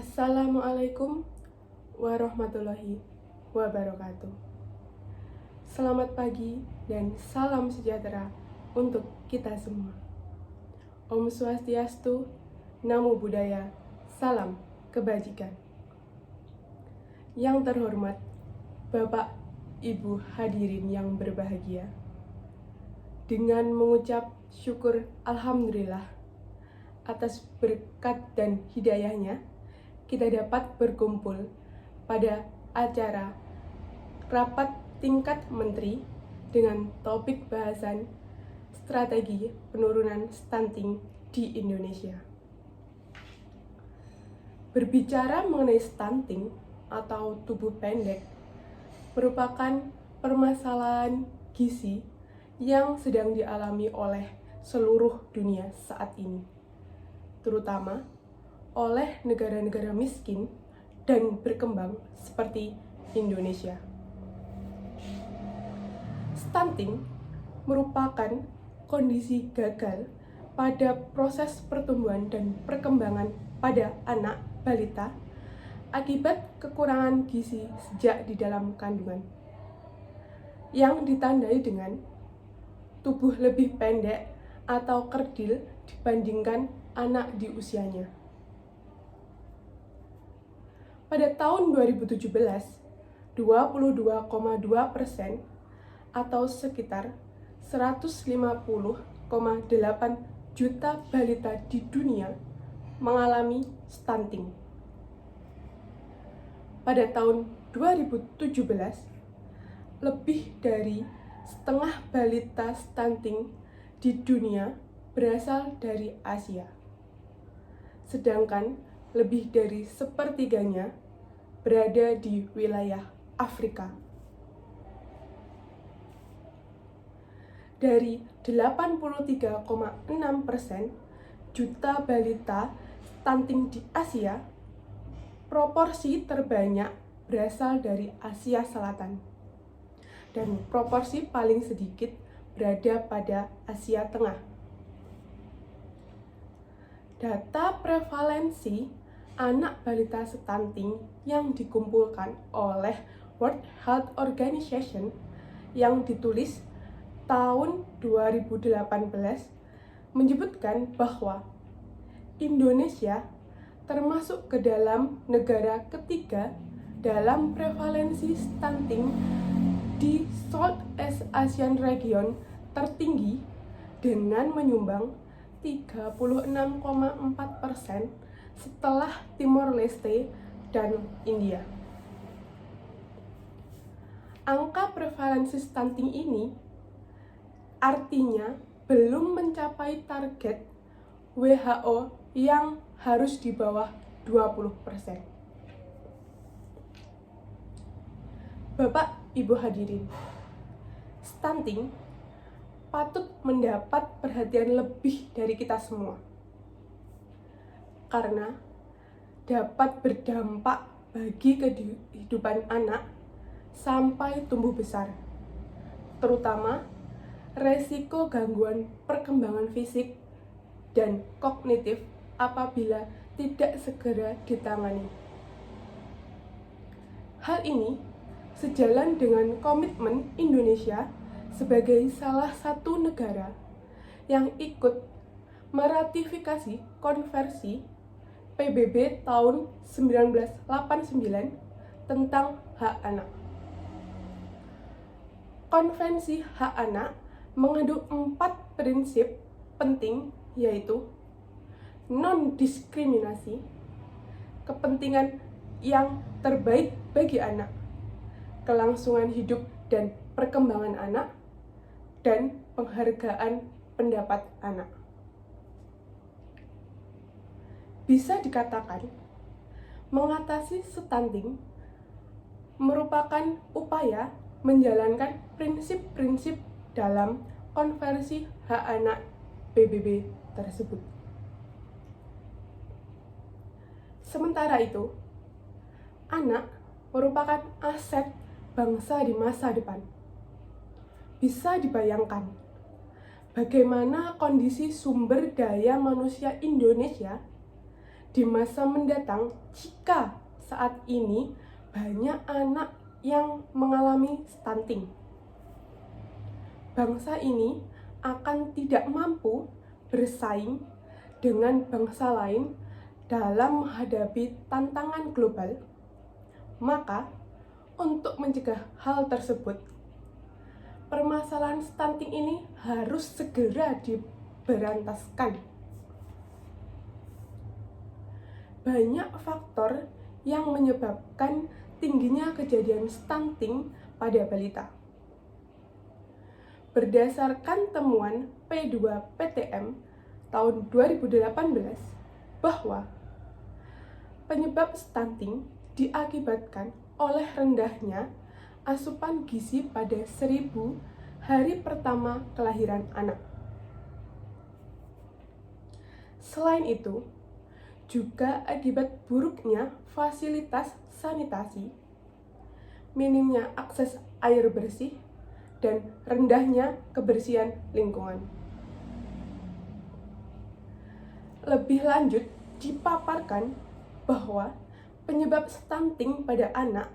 Assalamualaikum warahmatullahi wabarakatuh. Selamat pagi dan salam sejahtera untuk kita semua. Om Swastiastu, Namo Buddhaya, salam kebajikan. Yang terhormat Bapak Ibu hadirin yang berbahagia, dengan mengucap syukur Alhamdulillah atas berkat dan hidayahnya, kita dapat berkumpul pada acara rapat tingkat menteri dengan topik bahasan strategi penurunan stunting di Indonesia. Berbicara mengenai stunting atau tubuh pendek merupakan permasalahan gizi yang sedang dialami oleh seluruh dunia saat ini, terutama oleh negara-negara miskin dan berkembang seperti Indonesia. Stunting merupakan kondisi gagal pada proses pertumbuhan dan perkembangan pada anak balita akibat kekurangan gizi sejak di dalam kandungan, yang ditandai dengan tubuh lebih pendek atau kerdil dibandingkan anak di usianya. Pada tahun 2017, 22,2% atau sekitar 150,8 juta balita di dunia mengalami stunting. Pada tahun 2017, lebih dari setengah balita stunting di dunia berasal dari Asia, sedangkan lebih dari sepertiganya berada di wilayah Afrika. Dari 83,6% juta balita stunting di Asia, proporsi terbanyak berasal dari Asia Selatan, dan proporsi paling sedikit berada pada Asia Tengah. Data prevalensi anak balita stunting yang dikumpulkan oleh World Health Organization yang ditulis tahun 2018 menyebutkan bahwa Indonesia termasuk ke dalam negara ketiga dalam prevalensi stunting di Southeast Asian Region tertinggi dengan menyumbang 36,4% setelah Timor Leste dan India. Angka prevalensi stunting ini artinya belum mencapai target WHO yang harus di bawah 20%. Bapak, Ibu hadirin, stunting patut mendapat perhatian lebih dari kita semua, karena dapat berdampak bagi kehidupan anak sampai tumbuh besar, terutama resiko gangguan perkembangan fisik dan kognitif apabila tidak segera ditangani. Hal ini sejalan dengan komitmen Indonesia sebagai salah satu negara yang ikut meratifikasi konvensi PBB tahun 1989 tentang hak anak. Konvensi hak anak mengandung 4 prinsip penting, yaitu non-diskriminasi, kepentingan yang terbaik bagi anak, kelangsungan hidup dan perkembangan anak, dan penghargaan pendapat anak. Bisa dikatakan, mengatasi stunting merupakan upaya menjalankan prinsip-prinsip dalam konvensi hak anak PBB tersebut. Sementara itu, anak merupakan aset bangsa di masa depan. Bisa dibayangkan bagaimana kondisi sumber daya manusia Indonesia di masa mendatang jika saat ini banyak anak yang mengalami stunting. Bangsa ini akan tidak mampu bersaing dengan bangsa lain dalam menghadapi tantangan global. Maka, untuk mencegah hal tersebut, permasalahan stunting ini harus segera diberantaskan. Banyak faktor yang menyebabkan tingginya kejadian stunting pada balita. Berdasarkan temuan P2PTM tahun 2018 bahwa penyebab stunting diakibatkan oleh rendahnya asupan gizi pada 1000 hari pertama kelahiran anak. Selain itu, juga akibat buruknya fasilitas sanitasi, minimnya akses air bersih, dan rendahnya kebersihan lingkungan. Lebih lanjut, dipaparkan bahwa penyebab stunting pada anak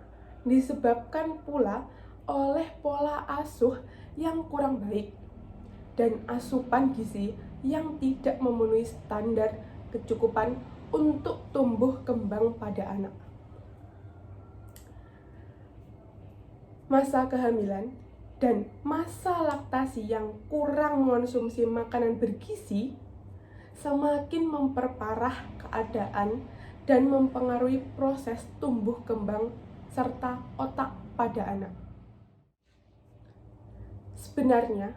disebabkan pula oleh pola asuh yang kurang baik dan asupan gizi yang tidak memenuhi standar kecukupan untuk tumbuh kembang pada anak. Masa kehamilan dan masa laktasi yang kurang mengonsumsi makanan bergizi semakin memperparah keadaan dan mempengaruhi proses tumbuh kembang serta otak pada anak. Sebenarnya,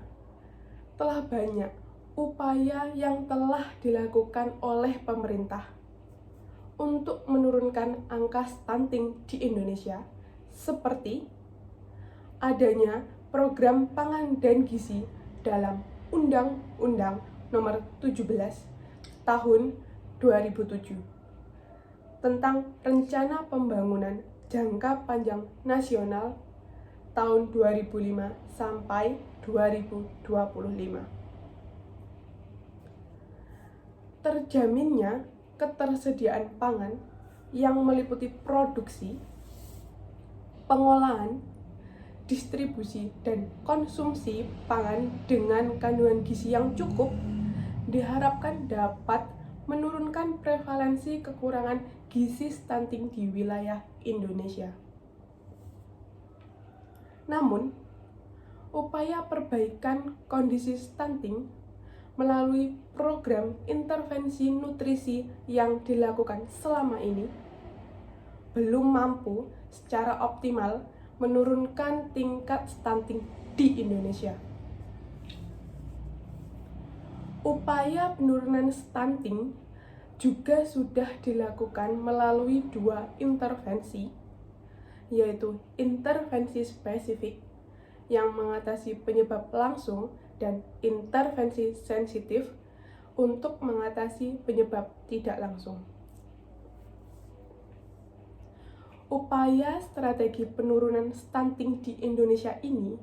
telah banyak upaya yang telah dilakukan oleh pemerintah untuk menurunkan angka stunting di Indonesia, seperti adanya program pangan dan gizi dalam Undang-Undang Nomor 17 Tahun 2007 tentang Rencana Pembangunan Jangka Panjang Nasional tahun 2005 sampai 2025. Terjaminnya ketersediaan pangan yang meliputi produksi, pengolahan, distribusi, dan konsumsi pangan dengan kandungan gizi yang cukup diharapkan dapat menurunkan prevalensi kekurangan gizi stunting di wilayah Indonesia. Namun, upaya perbaikan kondisi stunting melalui program intervensi nutrisi yang dilakukan selama ini belum mampu secara optimal menurunkan tingkat stunting di Indonesia. Upaya penurunan stunting juga sudah dilakukan melalui 2 intervensi, yaitu intervensi spesifik yang mengatasi penyebab langsung dan intervensi sensitif untuk mengatasi penyebab tidak langsung. Upaya strategi penurunan stunting di Indonesia ini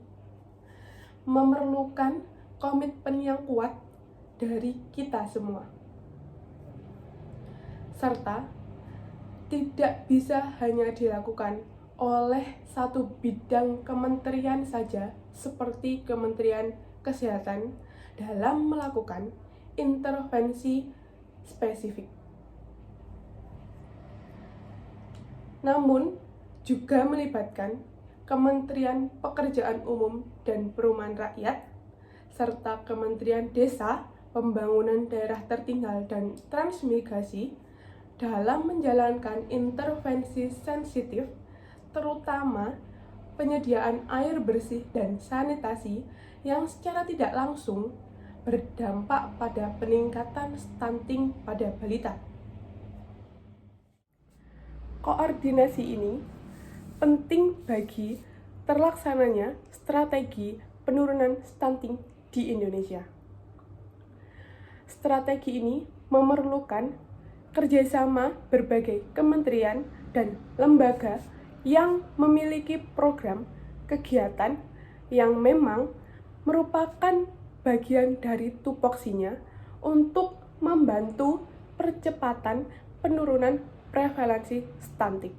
memerlukan komitmen yang kuat dari kita semua, serta tidak bisa hanya dilakukan oleh satu bidang kementerian saja seperti Kementerian Kesehatan dalam melakukan intervensi spesifik. Namun, juga melibatkan Kementerian Pekerjaan Umum dan Perumahan Rakyat, serta Kementerian Desa, Pembangunan Daerah Tertinggal dan Transmigrasi dalam menjalankan intervensi sensitif, terutama penyediaan air bersih dan sanitasi yang secara tidak langsung berdampak pada peningkatan stunting pada balita. Koordinasi ini penting bagi terlaksananya strategi penurunan stunting di Indonesia. Strategi ini memerlukan kerjasama berbagai kementerian dan lembaga yang memiliki program kegiatan yang memang merupakan bagian dari tupoksinya untuk membantu percepatan penurunan prevalensi stunting.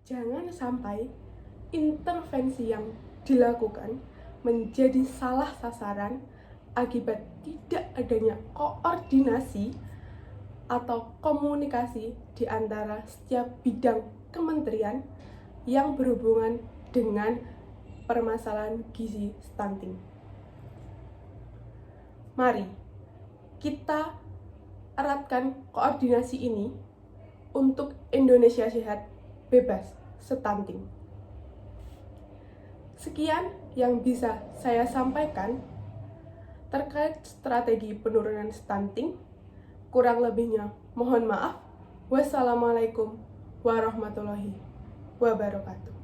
Jangan sampai intervensi yang dilakukan menjadi salah sasaran akibat tidak adanya koordinasi atau komunikasi di antara setiap bidang kementerian yang berhubungan dengan permasalahan gizi stunting. Mari kita eratkan koordinasi ini untuk Indonesia sehat, bebas stunting. Sekian yang bisa saya sampaikan terkait strategi penurunan stunting. Kurang lebihnya mohon maaf. Wassalamualaikum warahmatullahi wabarakatuh.